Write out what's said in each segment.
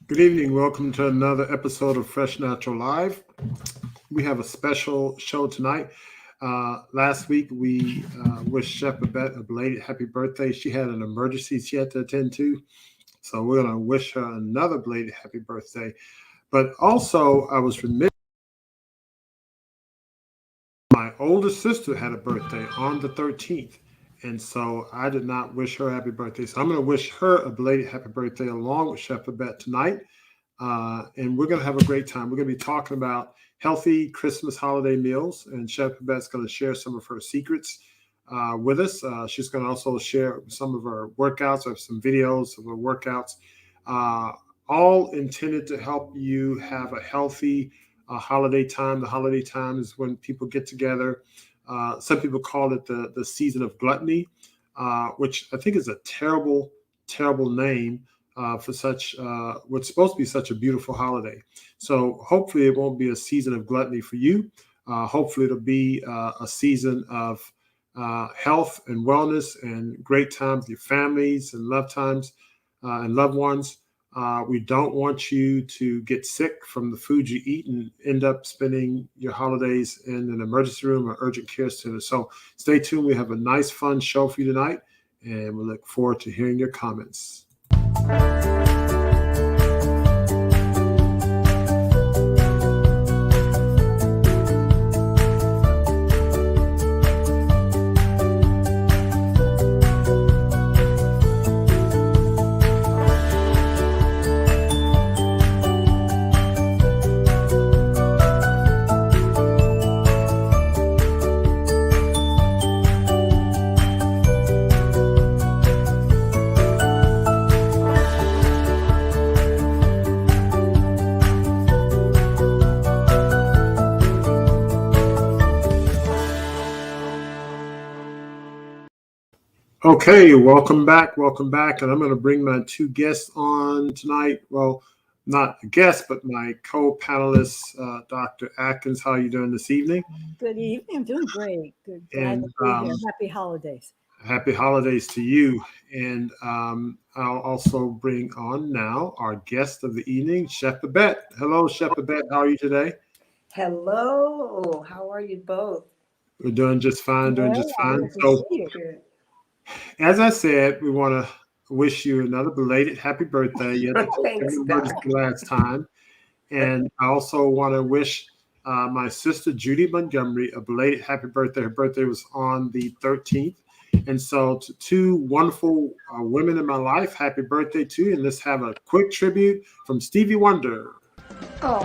Good evening. Welcome to another episode of Fresh Natural Live. We have a special show tonight. Last week, we wished Chef Babette a belated happy birthday. She had an emergency she had to attend to. So we're going to wish her another belated happy birthday. But also, I was remiss. My older sister had a birthday on the 13th. And so I did not wish her happy birthday. So I'm going to wish her a belated happy birthday along with Chef Babette tonight. And we're going to have a great time. We're going to be talking about healthy Christmas holiday meals. And Chef Babette's going to share some of her secrets with us. She's going to also share some of her workouts or some videos of her workouts, all intended to help you have a healthy holiday time. The holiday time is when people get together. Some people call it the season of gluttony, which I think is a terrible, terrible name for such what's supposed to be such a beautiful holiday. So hopefully it won't be a season of gluttony for you. Hopefully it'll be a season of health and wellness and great time with your families and loved ones. We don't want you to get sick from the food you eat and end up spending your holidays in an emergency room or urgent care center. So stay tuned. We have a nice, fun show for you tonight, and we look forward to hearing your comments. Okay, welcome back. And I'm going to bring my two guests on tonight. Well, not a guest, but my co-panelist, Dr. Atkins. How are you doing this evening? Good evening. I'm doing great. Good. Glad to be here. Happy holidays. Happy holidays to you. And I'll also bring on now our guest of the evening, Chef Babette. Hello, Chef Babette. How are you today? Hello. How are you both? We're doing just fine. So, as I said, we want to wish you another belated happy birthday. You had to take the last time. And I also want to wish my sister, Judy Montgomery, a belated happy birthday. Her birthday was on the 13th. And so to two wonderful women in my life, happy birthday to you. And let's have a quick tribute from Stevie Wonder. Oh.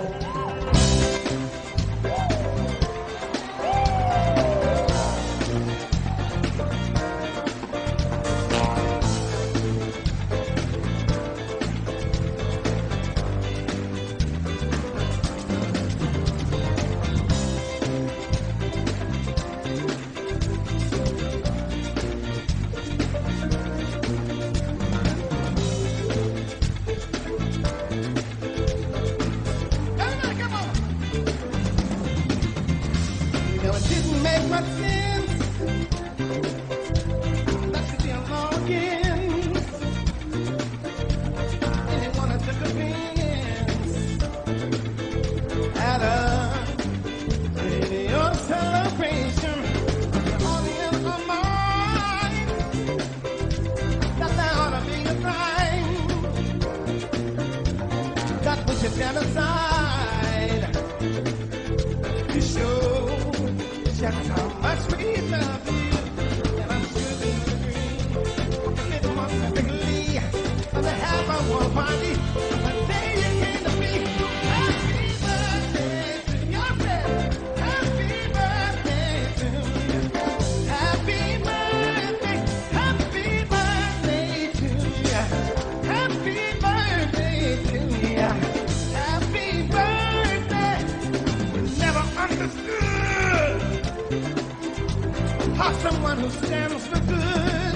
Someone who stands for good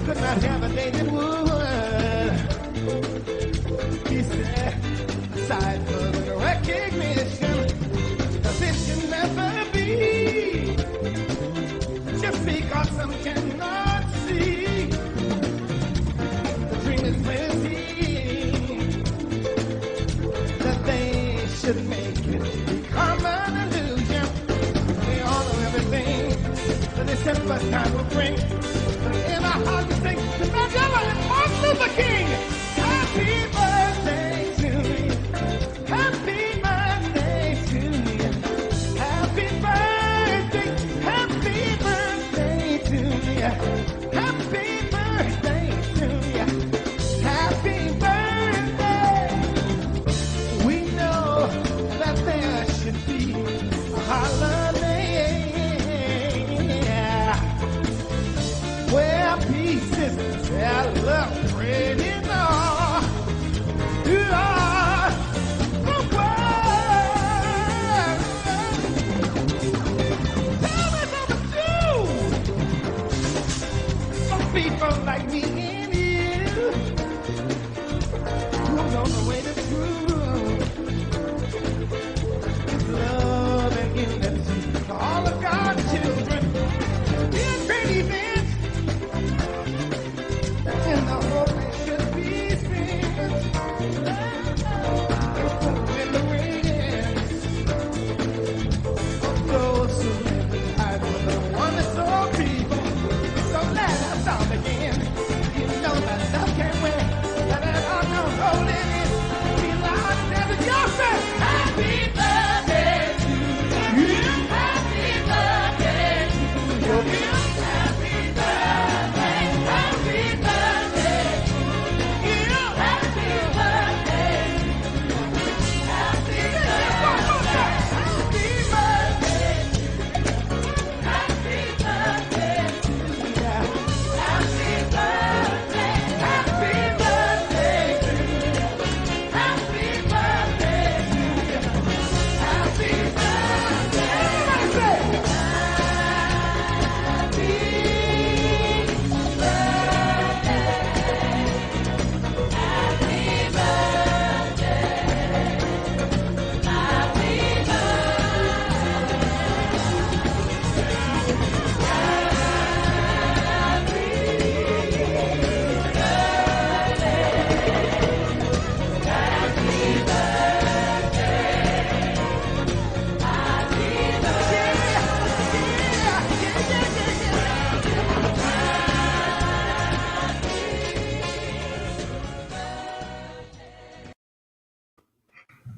could not have a day that would. He said, aside from the recognition, 'cause it can never be. Just because some cannot see, the dream is plenty.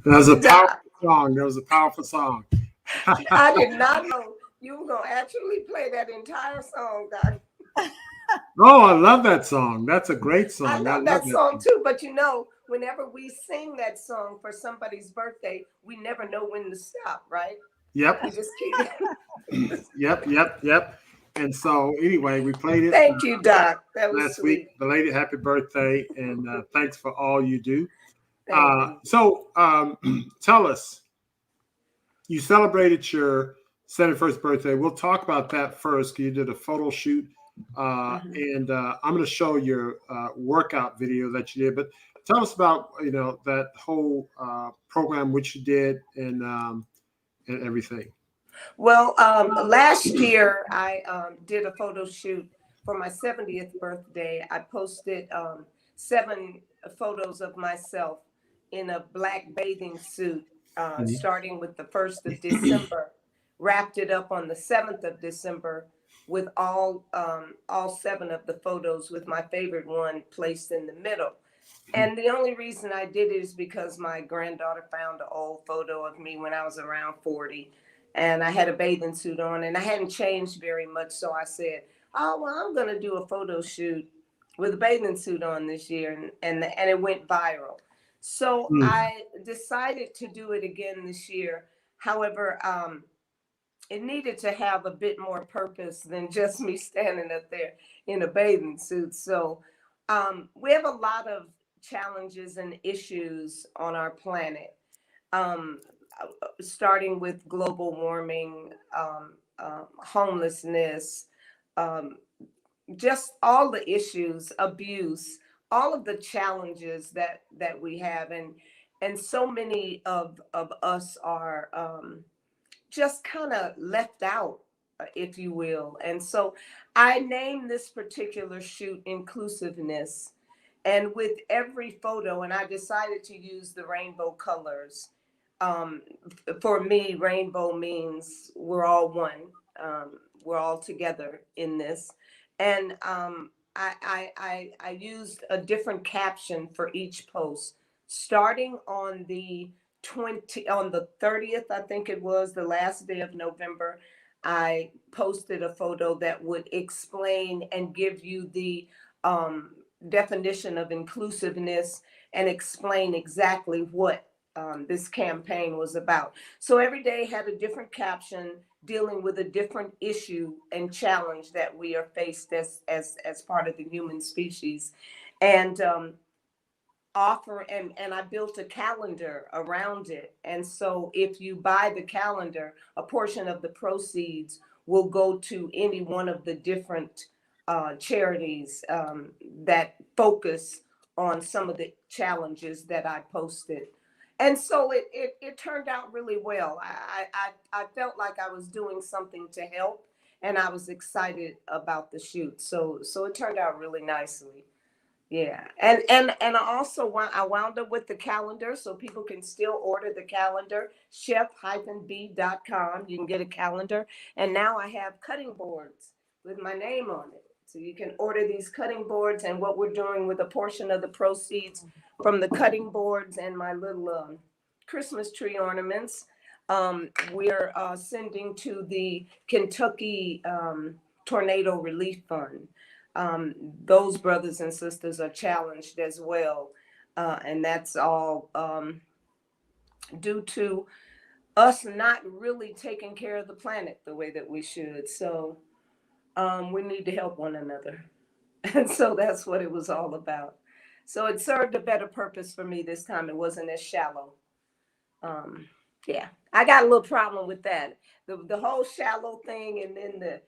That was a powerful Doc, song. That was a powerful song. I did not know you were going to actually play that entire song, Doc. Oh, I love that song. That's a great I song. I love love that that song song. too, but you know, whenever we sing that song for somebody's birthday, we never know when to stop, right? Yep, We just keep. yep. And so, anyway, we played it Thank you, Doc. That was last week. sweet. Belated happy birthday, and thanks for all you do. Thank you. So, tell us, you celebrated your 71st birthday. We'll talk about that first. You did a photo shoot, Mhm. and I'm going to show your workout video that you did. But tell us about that whole program which you did and everything. Well, last year I did a photo shoot for my 70th birthday. I posted 7 photos of myself in a black bathing suit, Mhm. starting with the 1st of December, wrapped it up on the 7th of December with all 7 of the photos with my favorite one placed in the middle. And the only reason I did it is because my granddaughter found an old photo of me when I was around 40. And I had a bathing suit on and I hadn't changed very much. So I said, oh, well, I'm going to do a photo shoot with a bathing suit on this year. And it went viral. So Mm. I decided to do it again this year. However, it needed to have a bit more purpose than just me standing up there in a bathing suit. So we have a lot of challenges and issues on our planet, um, starting with global warming, homelessness, um, just all the issues, abuse, all of the challenges that we have, and so many of us are. Just kind of left out, if you will. And so I named this particular shoot Inclusiveness. And with every photo, and I decided to use the rainbow colors. For me, rainbow means we're all one. We're all together in this. And I used a different caption for each post, starting on the 30th, I think it was the last day of November. I posted a photo that would explain and give you the definition of inclusiveness and explain exactly what this campaign was about. So every day had a different caption dealing with a different issue and challenge that we are faced as part of the human species. And offer and I built a calendar around it. And so if you buy the calendar, a portion of the proceeds will go to any one of the different charities that focus on some of the challenges that I posted. And so it turned out really well. I felt like I was doing something to help, and I was excited about the shoot. So it turned out really nicely. Yeah, and I wound up with the calendar, so people can still order the calendar, chef-b.com. You can get a calendar, and now I have cutting boards with my name on it, so you can order these cutting boards. And what we're doing with a portion of the proceeds from the cutting boards and my little Christmas tree ornaments, we're sending to the Kentucky Tornado Relief Fund. Those brothers and sisters are challenged as well. And that's all due to us not really taking care of the planet the way that we should. So we need to help one another. And so that's what it was all about. So it served a better purpose for me this time. It wasn't as shallow. Um, yeah, I got a little problem with that. The whole shallow thing, and then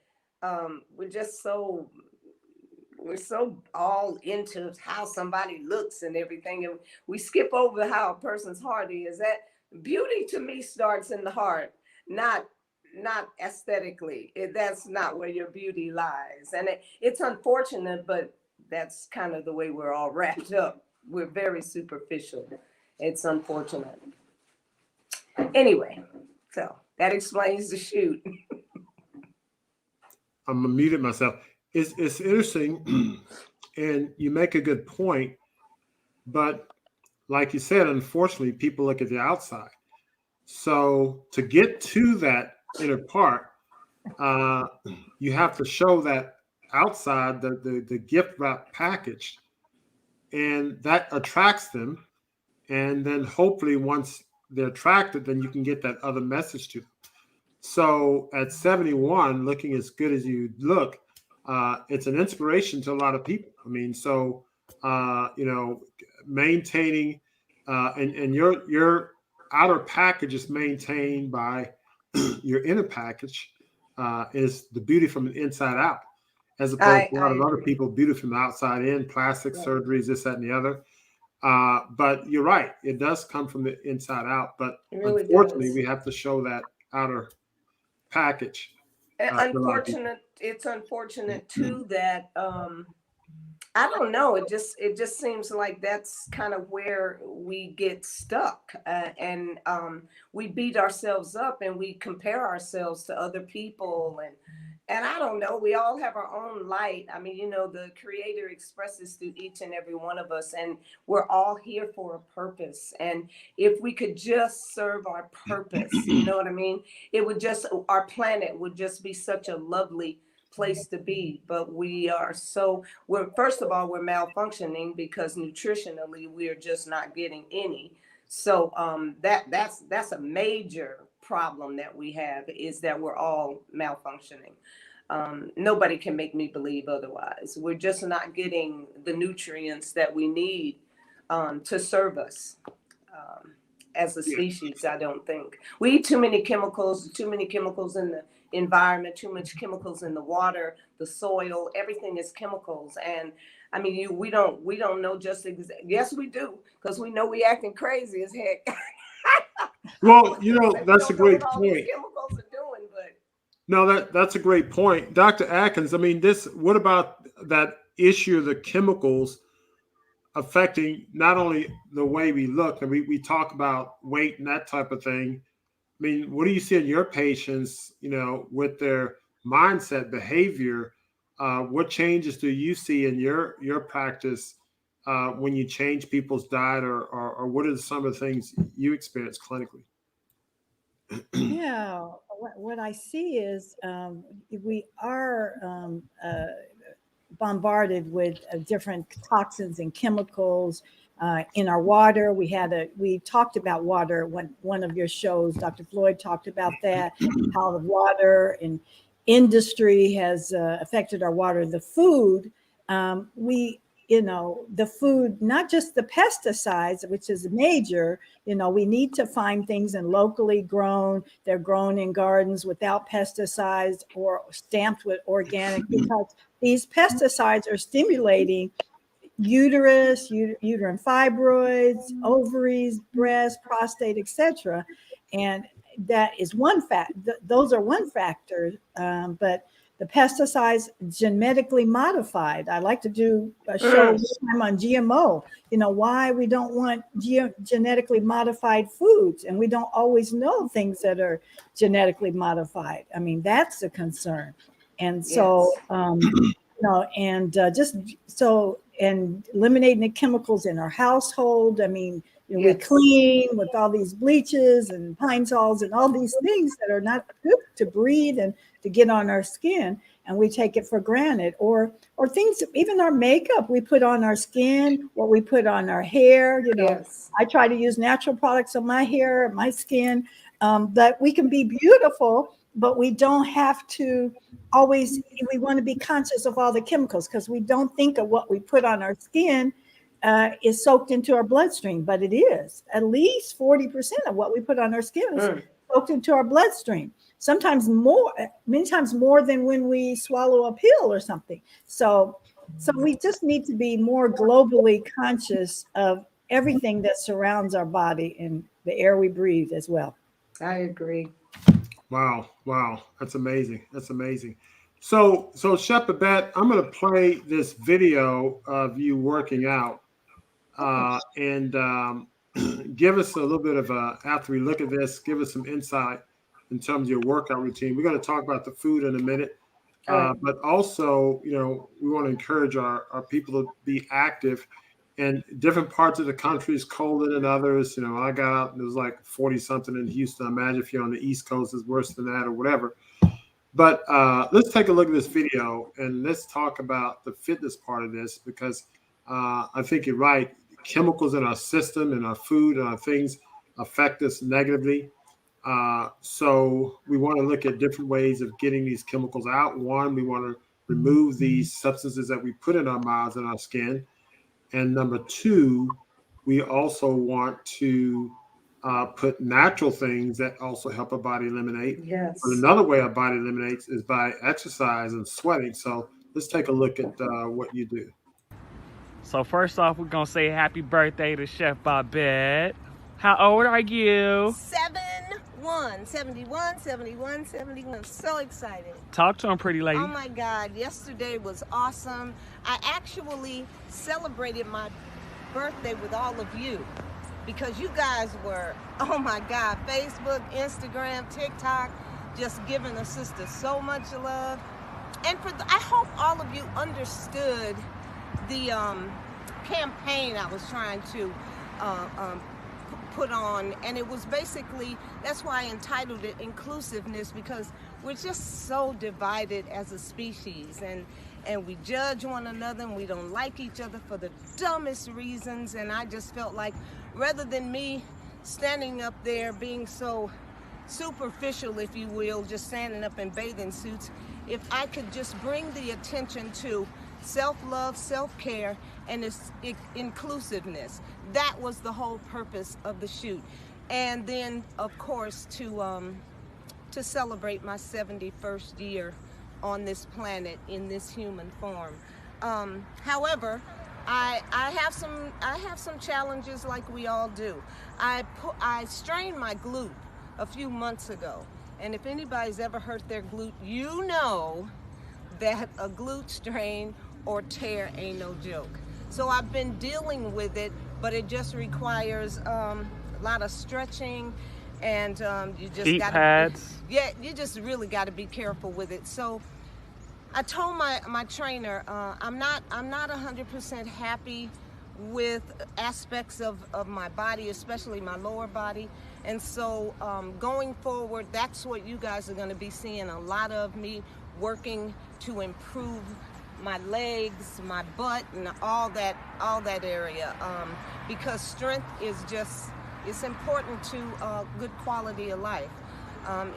we're so all into how somebody looks and everything, and we skip over how a person's heart is. That beauty to me starts in the heart, not aesthetically. That's not where your beauty lies, and it's unfortunate, but that's kind of the way we're all wrapped up. We're very superficial. It's unfortunate. Anyway, so that explains the shoot. I'm muted myself. It's interesting, and you make a good point. But like you said, unfortunately, people look at the outside. So to get to that inner part, uh, you have to show that outside the gift wrap package, and that attracts them. And then hopefully, once they're attracted, then you can get that other message to them. So at 71, looking as good as you look, it's an inspiration to a lot of people. I mean, so you know, maintaining and your outer package is maintained by your inner package is the beauty from the inside out, as opposed to a lot I of other agree. people, beauty from the outside in, plastic Yeah, surgeries, this, that, and the other. But you're right, it does come from the inside out. But it really unfortunately, does. we have to show that outer package to a lot of people. Unfortunate. It's unfortunate too that I don't know. It just seems like that's kind of where we get stuck, and we beat ourselves up and we compare ourselves to other people, and I don't know. We all have our own light. I mean, the Creator expresses through each and every one of us, and we're all here for a purpose. And if we could just serve our purpose, you know what I mean? It would just our planet would just be such a lovely place to be. But we're first of all, we're malfunctioning because nutritionally we're just not getting any. So that's a major problem that we have, is that we're all malfunctioning. Nobody can make me believe otherwise. We're just not getting the nutrients that we need to serve us as a Yeah, species. I don't think we eat too many chemicals in the environment, too much chemicals in the water, the soil. Everything is chemicals. And I mean, we don't know just yes, we do, because we know we acting crazy as heck. I well, was gonna say we that's a don't know what great all these point. chemicals are doing, but No, that's a great point, Dr. Atkins. I mean, this. What about that issue of the chemicals affecting not only the way we look, and we talk about weight and that type of thing. I mean, what do you see in your patients, with their mindset, behavior? What changes do you see in your practice when you change people's diet, or what are some of the things you experience clinically? Yeah, what I see is we are bombarded with different toxins and chemicals in our water. We talked about water when one of your shows, Dr. Floyd talked about that, how the water and industry has affected our water. The food, the food, not just the pesticides, which is major. We need to find things in locally grown. They're grown in gardens without pesticides or stamped with organic, because these pesticides are stimulating uterus, uterine fibroids, ovaries, breast, prostate, etc. And that is one fact. Those are one factor, but the pesticides genetically modified. I like to do a show time on GMO. Why we don't want genetically modified foods, and we don't always know things that are genetically modified. I mean, that's a concern. And so, yes, just so, and eliminating the chemicals in our household. I mean, we yes, clean with all these bleaches and pine sols and all these things that are not good to breathe and to get on our skin, and we take it for granted. Or things, even our makeup we put on our skin, what we put on our hair. yes, I try to use natural products on my hair, my skin, that we can be beautiful, but we don't have to always. We want to be conscious of all the chemicals, because we don't think of what we put on our skin is soaked into our bloodstream, but it is. At least 40% of what we put on our skin is soaked into our bloodstream. Sometimes more, many times more than when we swallow a pill or something. So we just need to be more globally conscious of everything that surrounds our body and the air we breathe as well. I agree. Wow, that's amazing. That's amazing. So Chef Babette, I'm going to play this video of you working out, Okay. and give us a little bit of after we look at this, give us some insight in terms of your workout routine. We're going to talk about the food in a minute, All right. but also, we want to encourage our people to be active. And different parts of the country is colder than others. When I got out, it was like 40 something in Houston. I imagine if you're on the East Coast, it's worse than that or whatever. But let's take a look at this video and let's talk about the fitness part of this, because I think you're right. Chemicals in our system and our food and our things affect us negatively. So we want to look at different ways of getting these chemicals out. One, we want to remove these substances that we put in our mouths and our skin. And number two, we also want to put natural things that also help our body eliminate. Yes. But another way our body eliminates is by exercise and sweating. So let's take a look at what you do. So first off, we're gonna say happy birthday to Chef Babette. How old are you? 71. So excited. Talk to him, pretty lady. Oh my God, yesterday was awesome. I actually celebrated my birthday with all of you because you guys were, oh my God, Facebook, Instagram, TikTok, just giving a sister so much love. And I hope all of you understood the campaign I was trying to put on, and it was basically, that's why I entitled it Inclusiveness, because we're just so divided as a species, and we judge one another, and we don't like each other for the dumbest reasons. And I just felt like, rather than me standing up there being so superficial, if you will, just standing up in bathing suits, if I could just bring the attention to self-love, self-care, and inclusiveness. That was the whole purpose of the shoot. And then, of course, to celebrate my 71st year on this planet in this human form. However, I have some challenges, like we all do. I strained my glute a few months ago, and if anybody's ever hurt their glute, you know that a glute strain or tear ain't no joke. So I've been dealing with it, but it just requires a lot of stretching, and you just Heat got pads. Yeah, you just really got to be careful with it. So I told my trainer, I'm not 100% happy with aspects of my body, especially my lower body. And so going forward, that's what you guys are going to be seeing a lot of me working to improve my legs, my butt, and all that area, because strength is just, it's important to good quality of life.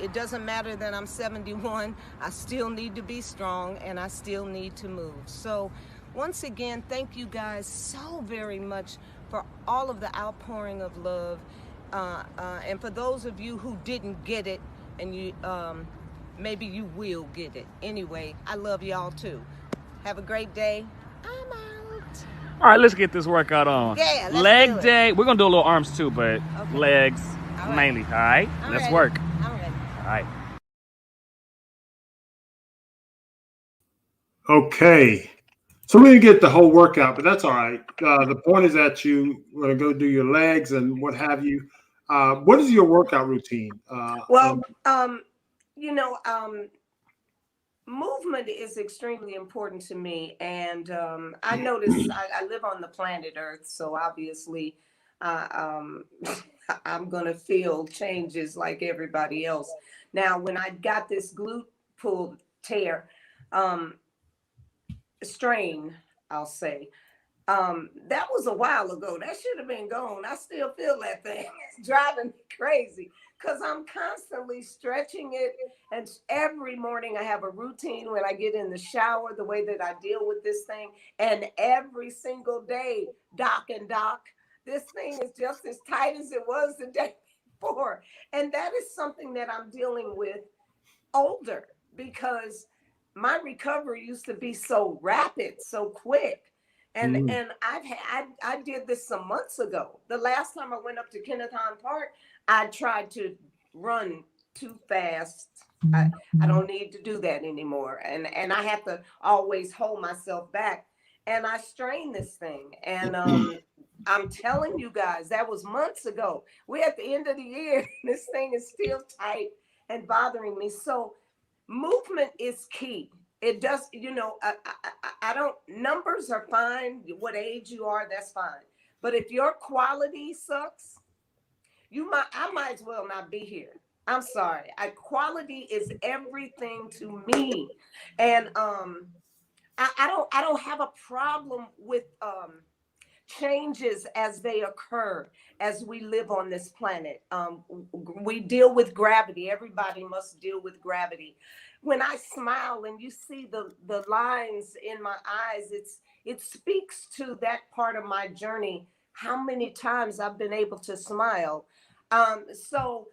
It doesn't matter that I'm 71, I still need to be strong, and I still need to move. So once again, thank you guys so very much for all of the outpouring of love, and for those of you who didn't get it, and you maybe you will get it. Anyway, I love y'all too. Have a great day. I'm out. All right, let's get this workout on. Yeah, let's Leg do it. day. We're gonna do a little arms too, but Okay. legs All right. mainly. All right, I'm let's ready. work. I'm ready. All right. Okay. So we didn't get the whole workout, but that's all right. The point is that you want to go do your legs and what have you. What is your workout routine? Well, movement is extremely important to me, and I notice I live on the planet Earth, so obviously I'm gonna feel changes like everybody else. Now, when I got this glute pull tear, strain, I'll say, that was a while ago. That should have been gone. I still feel that thing. It's driving me crazy because I'm constantly stretching it. And every morning I have a routine when I get in the shower, the way that I deal with this thing. And every single day, Doc, this thing is just as tight as it was the day before. And that is something that I'm dealing with older, because my recovery used to be so rapid, so quick. And I did this some months ago. The last time I went up to Kennethon Park, I tried to run too fast. I don't need to do that anymore. And I have to always hold myself back. And I strained this thing. And I'm telling you guys, that was months ago. We're at the end of the year. And this thing is still tight and bothering me. So movement is key. It does, I don't, numbers are fine. What age you are, that's fine. But if your quality sucks, I might as well not be here. I'm sorry. Quality is everything to me. And I don't have a problem with changes as they occur as we live on this planet. We deal with gravity. Everybody must deal with gravity. When I smile and you see the lines in my eyes, it speaks to that part of my journey, how many times I've been able to smile. So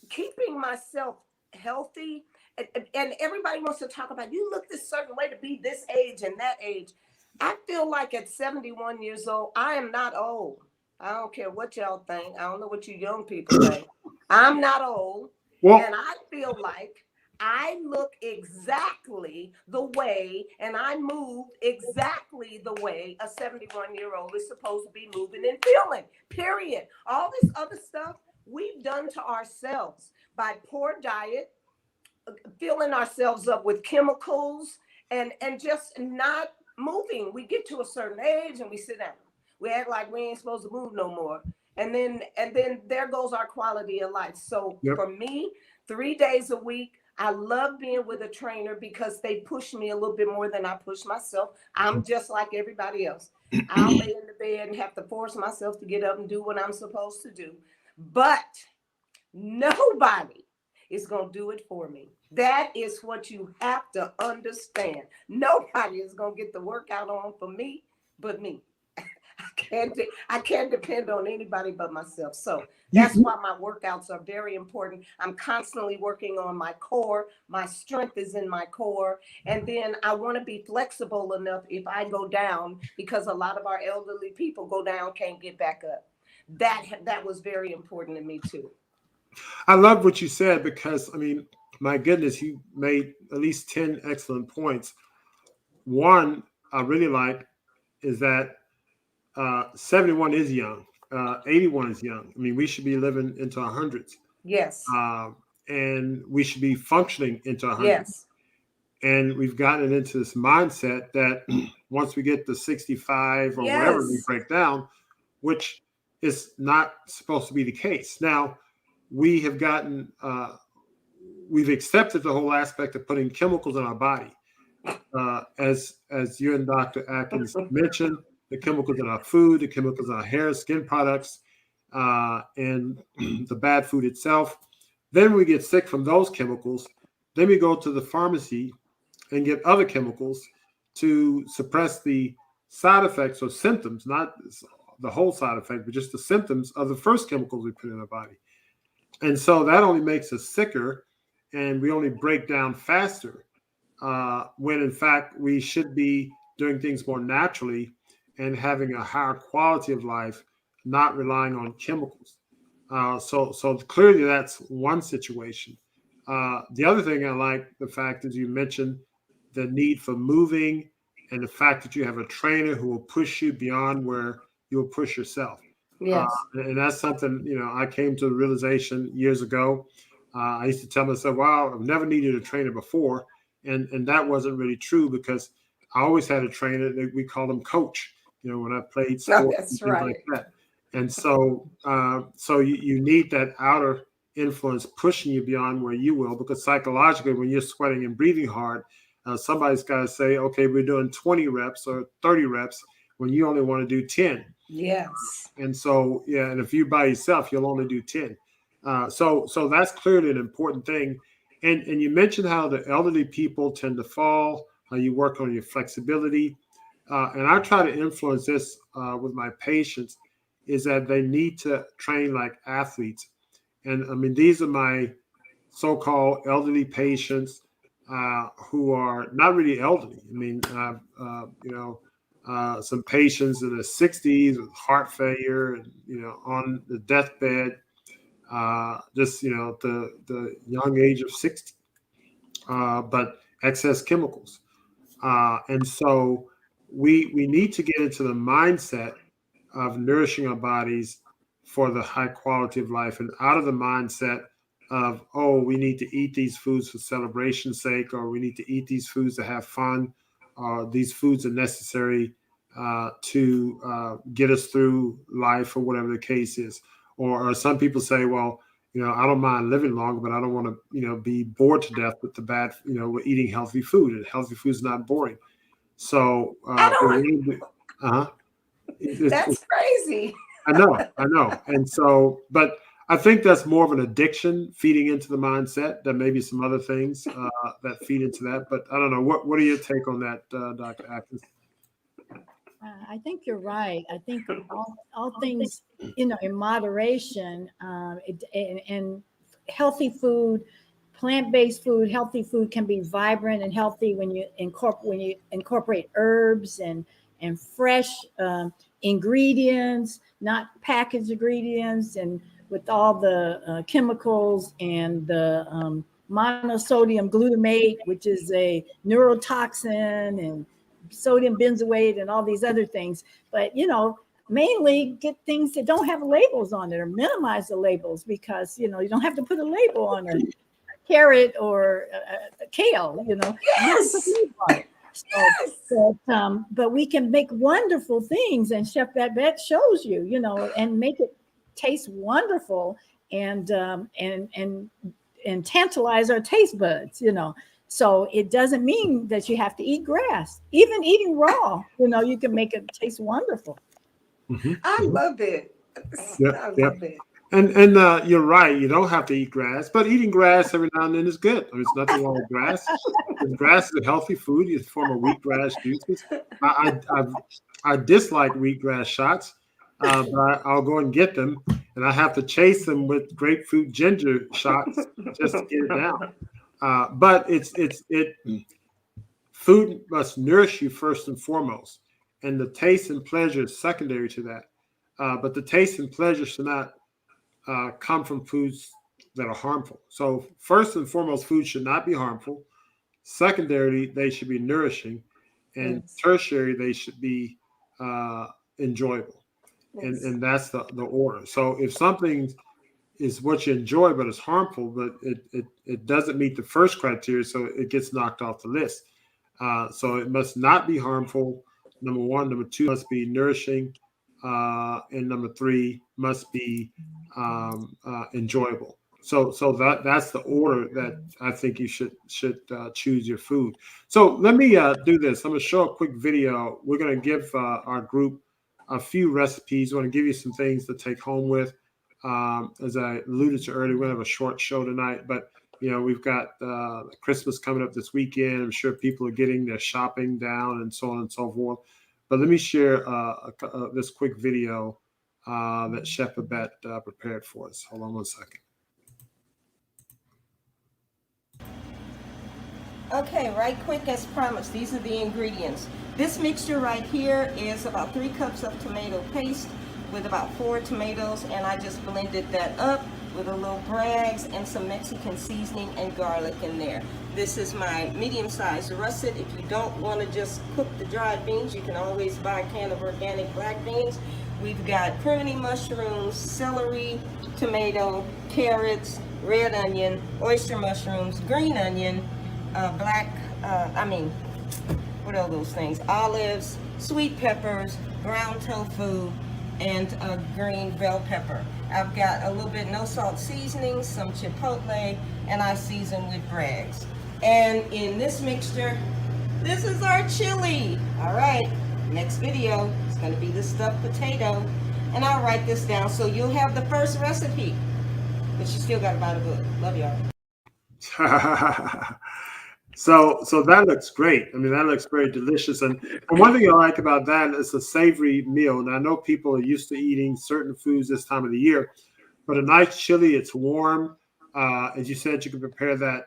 keeping myself healthy, and everybody wants to talk about, you look this certain way to be this age and that age. I feel like at 71 years old, I am not old. I don't care what y'all think. I don't know what you young people think. I'm not old. Well, And I feel like I look exactly the way and I move exactly the way a 71-year-old is supposed to be moving and feeling, period. All this other stuff we've done to ourselves by poor diet, filling ourselves up with chemicals, and just not moving. We get to a certain age and we sit down. We act like we ain't supposed to move no more. And then there goes our quality of life. So yep. for me, 3 days a week, I love being with a trainer because they push me a little bit more than I push myself. I'm just like everybody else. I'll lay in the bed and have to force myself to get up and do what I'm supposed to do. But nobody is going to do it for me. That is what you have to understand. Nobody is going to get the workout on for me but me. I can't depend on anybody but myself. So that's why my workouts are very important. I'm constantly working on my core. My strength is in my core. And then I want to be flexible enough if I go down, because a lot of our elderly people go down, can't get back up. That was very important to me too. I love what you said because, I mean, my goodness, you made at least 10 excellent points. One I really like is that 71 is young, 81 is young. I mean, we should be living into our hundreds, Yes. and we should be functioning into our hundreds. Yes. And we've gotten into this mindset that once we get to 65 or whatever we Yes. break down, which is not supposed to be the case. Now, we have gotten, we've accepted the whole aspect of putting chemicals in our body. As you and Dr. Atkins mentioned, the chemicals in our food, the chemicals in our hair, skin products, and the bad food itself. Then we get sick from those chemicals. Then we go to the pharmacy and get other chemicals to suppress the side effects or symptoms, not the whole side effect, but just the symptoms of the first chemicals we put in our body. And so that only makes us sicker, and we only break down faster, when in fact we should be doing things more naturally and having a higher quality of life, not relying on chemicals. So clearly that's one situation. The other thing I like the fact is you mentioned the need for moving and the fact that you have a trainer who will push you beyond where you will push yourself. Yes. And that's something, I came to the realization years ago. I used to tell myself, wow, I've never needed a trainer before. And that wasn't really true because I always had a trainer that we called him coach, when I played sports and That's things right. like that. And so, you need that outer influence pushing you beyond where you will, because psychologically, when you're sweating and breathing hard, somebody's got to say, okay, we're doing 20 reps or 30 reps when you only want to do 10. Yes. And so, yeah, and if you're by yourself, you'll only do 10. So that's clearly an important thing. And you mentioned how the elderly people tend to fall, how you work on your flexibility. And I try to influence this with my patients, is that they need to train like athletes. And I mean, these are my so-called elderly patients who are not really elderly. I mean, some patients in their 60s with heart failure and, on the deathbed, the young age of 60, but excess chemicals. And so we need to get into the mindset of nourishing our bodies for the high quality of life, and out of the mindset of, oh, we need to eat these foods for celebration's sake, or we need to eat these foods to have fun, or these foods are necessary to get us through life, or whatever the case is. Or some people say, well, I don't mind living longer, but I don't want to, be bored to death with the bad, with eating healthy food. And healthy food is not boring. So, I don't. uh-huh. That's crazy. I know. And so, but I think that's more of an addiction feeding into the mindset than maybe some other things that feed into that. But I don't know. What are your take on that, Dr. Atkins? I think you're right. I think all things, in moderation, and healthy food, plant-based food, healthy food can be vibrant and healthy when you incorporate herbs and fresh ingredients, not packaged ingredients, and with all the chemicals and the monosodium glutamate, which is a neurotoxin, and sodium benzoate and all these other things. But mainly get things that don't have labels on it, or minimize the labels, because you don't have to put a label on a carrot or a kale. Yes. But we can make wonderful things, and Chef Babette shows you, and make it taste wonderful, and tantalize our taste buds. So it doesn't mean that you have to eat grass. Even eating raw, you can make it taste wonderful. Mm-hmm. I love it. I love it. And you're right. You don't have to eat grass, but eating grass every now and then is good. I mean, there's nothing wrong with grass. Grass is a healthy food. It's a form of wheatgrass juices. I dislike wheatgrass shots, but I'll go and get them, and I have to chase them with grapefruit ginger shots just to get it down. But food must nourish you first and foremost, and the taste and pleasure is secondary to that. But the taste and pleasure should not come from foods that are harmful. So first and foremost, food should not be harmful. Secondarily, they should be nourishing, and Yes. tertiary, they should be enjoyable. Yes. And that's the order. So if something is what you enjoy but it's harmful, but it doesn't meet the first criteria, so it gets knocked off the list. So it must not be harmful, number one. Number two, must be nourishing, and number three, must be enjoyable. So that's the order that I think you should choose your food. So let me do this. I'm going to show a quick video. We're going to give our group a few recipes. I want to give you some things to take home with. As I alluded to earlier, we're going to have a short show tonight, but we've got Christmas coming up this weekend. I'm sure people are getting their shopping down and so on and so forth. But let me share this quick video that Chef Babette prepared for us. Hold on one second. Okay, right quick as promised, these are the ingredients. This mixture right here is about 3 cups of tomato paste with about 4 tomatoes, and I just blended that up with a little Bragg's and some Mexican seasoning and garlic in there. This is my medium-sized russet. If you don't want to just cook the dried beans, you can always buy a can of organic black beans. We've got criminy mushrooms, celery, tomato, carrots, red onion, oyster mushrooms, green onion, what are those things? Olives, sweet peppers, ground tofu, and a green bell pepper. I've got a little bit no salt seasoning, some chipotle, and I season with Bragg's. And in this mixture, this is our chili. All right, next video is going to be the stuffed potato, and I'll write this down so you'll have the first recipe, but you still got to buy the book. Love y'all. So that looks great. I mean, that looks very delicious. And one thing I like about that is a savory meal. And I know people are used to eating certain foods this time of the year, but a nice chili, it's warm. As you said, you can prepare that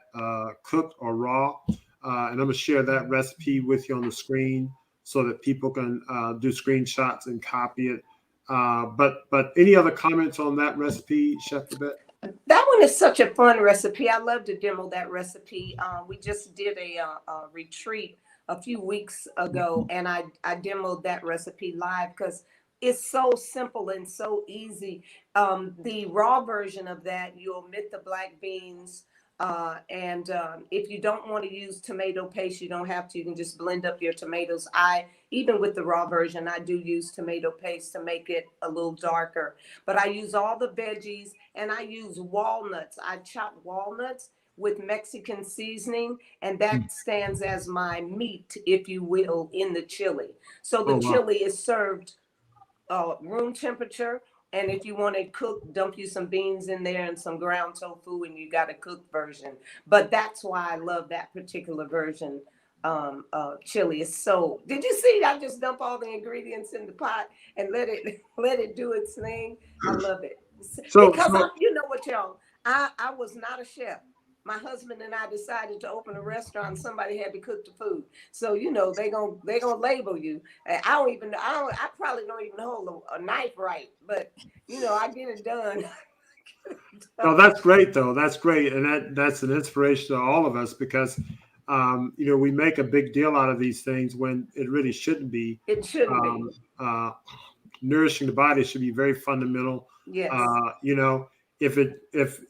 cooked or raw. And I'm going to share that recipe with you on the screen so that people can do screenshots and copy it. But any other comments on that recipe, Chef Babette? That one is such a fun recipe. I love to demo that recipe. We just did a retreat a few weeks ago, and I demoed that recipe live because it's so simple and so easy. The raw version of that, you omit the black beans. And if you don't want to use tomato paste, you don't have to. You can just blend up your tomatoes. Even with the raw version, I do use tomato paste to make it a little darker. But I use all the veggies, and I use walnuts. I chop walnuts with Mexican seasoning, and that stands as my meat, if you will, in the chili. So the Oh, wow. chili is served room temperature. And if you want it cooked, dump you some beans in there and some ground tofu, and you got a cooked version. But that's why I love that particular version chili. Is so. Did you see? I just dump all the ingredients in the pot and let it do its thing. I love it because you know what, y'all. I was not a chef. My husband and I decided to open a restaurant. Somebody had to cook the food, so you know they gonna label you. I probably don't even hold a knife right, but you know I get it done. No, that's great though. That's great, and that's an inspiration to all of us because you know, we make a big deal out of these things when it really shouldn't be. It shouldn't be. Nourishing the body should be very fundamental. Yes. You know, if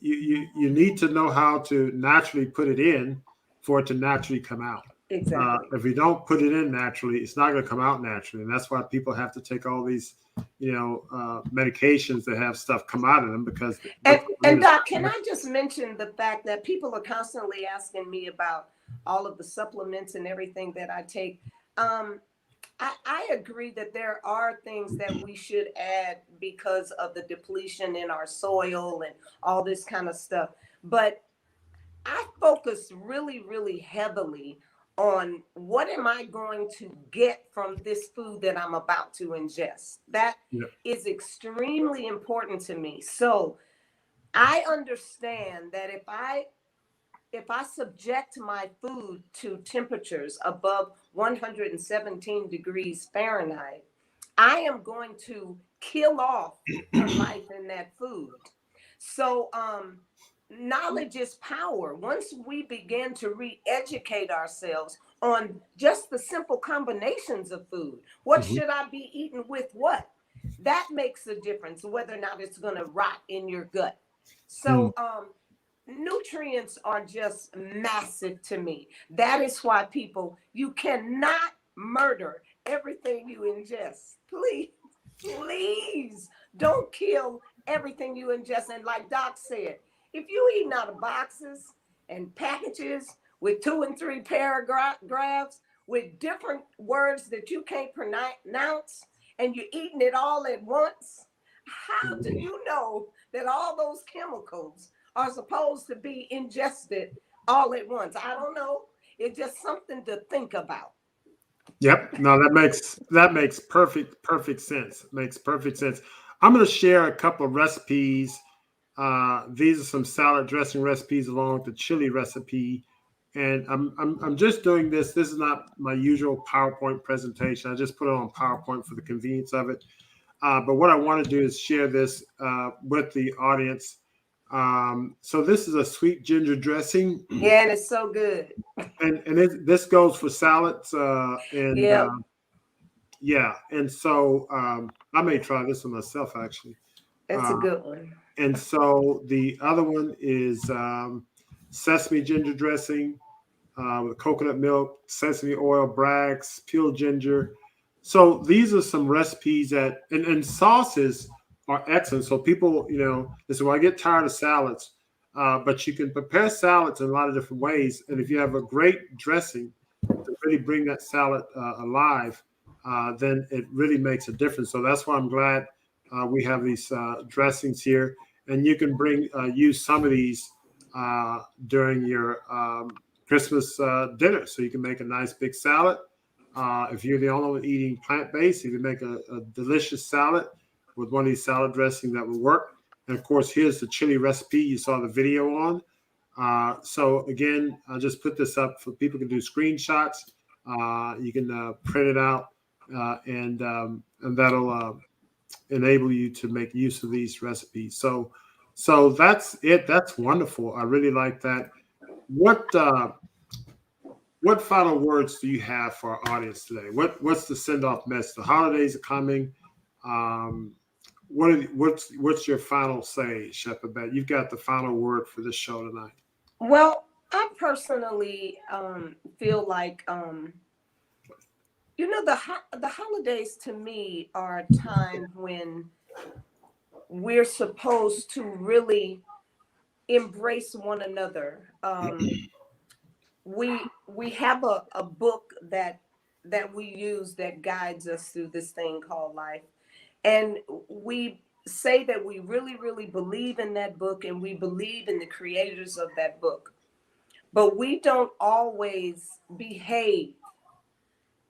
you need to know how to naturally put it in for it to naturally come out. Exactly. If we don't put it in naturally, it's not going to come out naturally, and that's why people have to take all these, you know, medications that have stuff come out of them because. And Doc, can I just mention the fact that people are constantly asking me about all of the supplements and everything that I take. I agree that there are things that we should add because of the depletion in our soil and all this kind of stuff. But I focus really, really heavily on what am I going to get from this food that I'm about to ingest. That is extremely important to me. So I understand that if I subject my food to temperatures above 117 degrees Fahrenheit, I am going to kill off the life in that food. So knowledge is power. Once we begin to re-educate ourselves on just the simple combinations of food, what should I be eating with what? That makes a difference, whether or not it's going to rot in your gut. So nutrients are just massive to me. That is why people, you cannot murder everything you ingest. Please don't kill everything you ingest. And like Doc said, if you eating out of boxes and packages with 2 and 3 paragraphs with different words that you can't pronounce, and you're eating it all at once, how do you know that all those chemicals are supposed to be ingested all at once? I don't know. It's just something to think about. Yep. No, that makes perfect sense. Makes perfect sense. I'm going to share a couple of recipes. These are some salad dressing recipes along with the chili recipe. And I'm just doing this. This is not my usual PowerPoint presentation. I just put it on PowerPoint for the convenience of it. But what I want to do is share this with the audience. So this is a sweet ginger dressing. Yeah, and it's so good. And this goes for salads. And so I may try this one myself actually. That's a good one. And so the other one is sesame ginger dressing with coconut milk, sesame oil, Bragg's, peeled ginger. So these are some recipes that, and sauces are excellent. So people, you know, this is why I get tired of salads, but you can prepare salads in a lot of different ways. And if you have a great dressing to really bring that salad alive, then it really makes a difference. So that's why I'm glad we have these dressings here. And you can use some of these during your Christmas dinner. So you can make a nice big salad. If you're the only one eating plant-based, you can make a delicious salad with one of these salad dressings that will work. And of course, here's the chili recipe you saw the video on. So again, I just put this up for people to do screenshots. You can print it out, and that'll enable you to make use of these recipes. So that's it. That's wonderful. I really like that. What final words do you have for our audience today? What's the send-off message? The holidays are coming. What's your final say, Chef Babette? You've got the final word for this show tonight. Well, I personally feel like the holidays to me are a time when we're supposed to really embrace one another. We have a book that we use that guides us through this thing called life, and we say that we really, really believe in that book and we believe in the creators of that book, but we don't always behave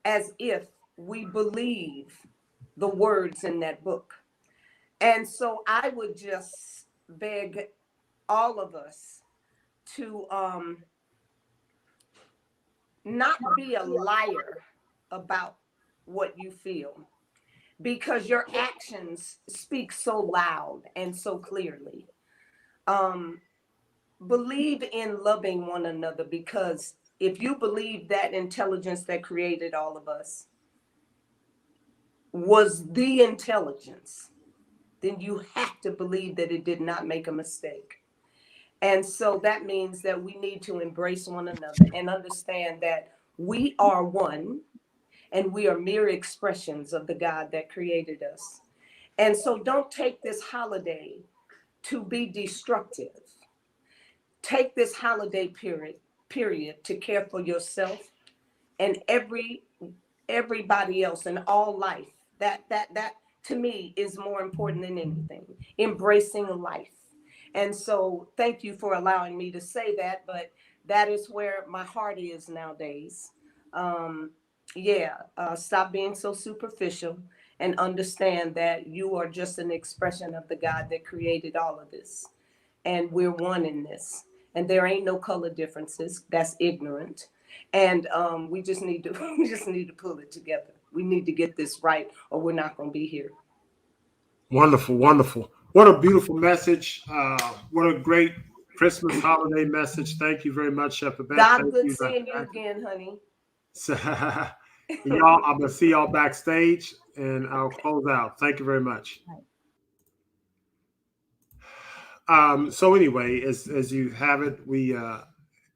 as if we believe the words in that book. And so I would just beg all of us to not be a liar about what you feel, because your actions speak so loud and so clearly. Believe in loving one another, because if you believe that intelligence that created all of us was the intelligence, then you have to believe that it did not make a mistake. And so that means that we need to embrace one another and understand that we are one and we are mere expressions of the God that created us. And so don't take this holiday to be destructive. Take this holiday period to care for yourself and everybody else and all life. That to me is more important than anything. Embracing life. And so thank you for allowing me to say that, but that is where my heart is nowadays. Stop being so superficial and understand that you are just an expression of the God that created all of this. And we're one in this. And there ain't no color differences. That's ignorant. And we just need to pull it together. We need to get this right, or we're not going to be here. Wonderful, wonderful. What a beautiful message. What a great Christmas holiday message. Thank you very much, Chef Babette. God, good seeing you again, honey. So, y'all, I'm going to see y'all backstage, and I'll close out. Thank you very much. So anyway, as you have it, we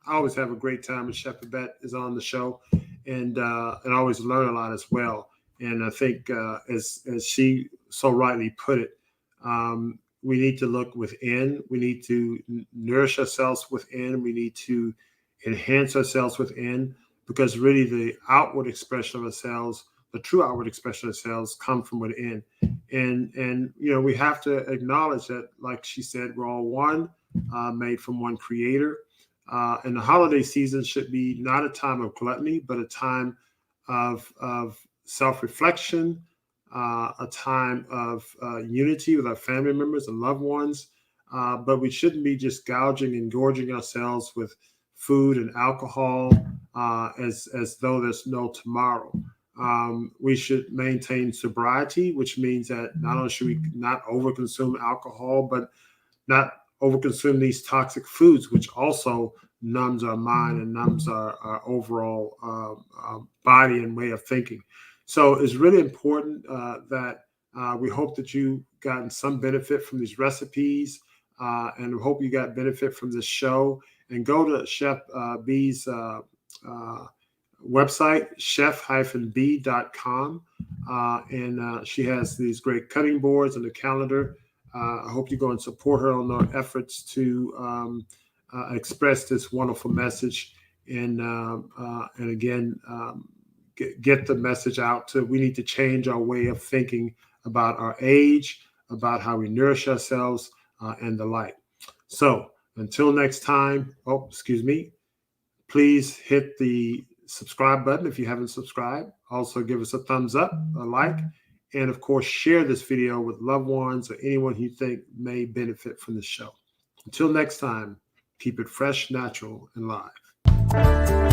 always have a great time when Chef Babette is on the show, and always learn a lot as well. And I think as she so rightly put it, we need to look within. We need to nourish ourselves within. We need to enhance ourselves within, because really the outward expression of ourselves, the true outward expression of ourselves, come from within. And we have to acknowledge that, like she said, we're all one, made from one creator. And the holiday season should be not a time of gluttony, but a time of self-reflection, a time of unity with our family members and loved ones. But we shouldn't be just gouging and gorging ourselves with food and alcohol as though there's no tomorrow. We should maintain sobriety, which means that not only should we not overconsume alcohol, but not overconsume these toxic foods, which also numbs our mind and numbs our overall body and way of thinking. So it's really important that we hope that you've gotten some benefit from these recipes, and we hope you got benefit from this show. And go to Chef B's website, chef-b.com, and she has these great cutting boards and a calendar. I hope you go and support her on her efforts to express this wonderful message, and again, get the message out to, we need to change our way of thinking about our age, about how we nourish ourselves, and the like. So until next time, please hit the subscribe button if you haven't subscribed. Also give us a thumbs up, a like, and of course, share this video with loved ones or anyone who you think may benefit from the show. Until next time, keep it fresh, natural, and live.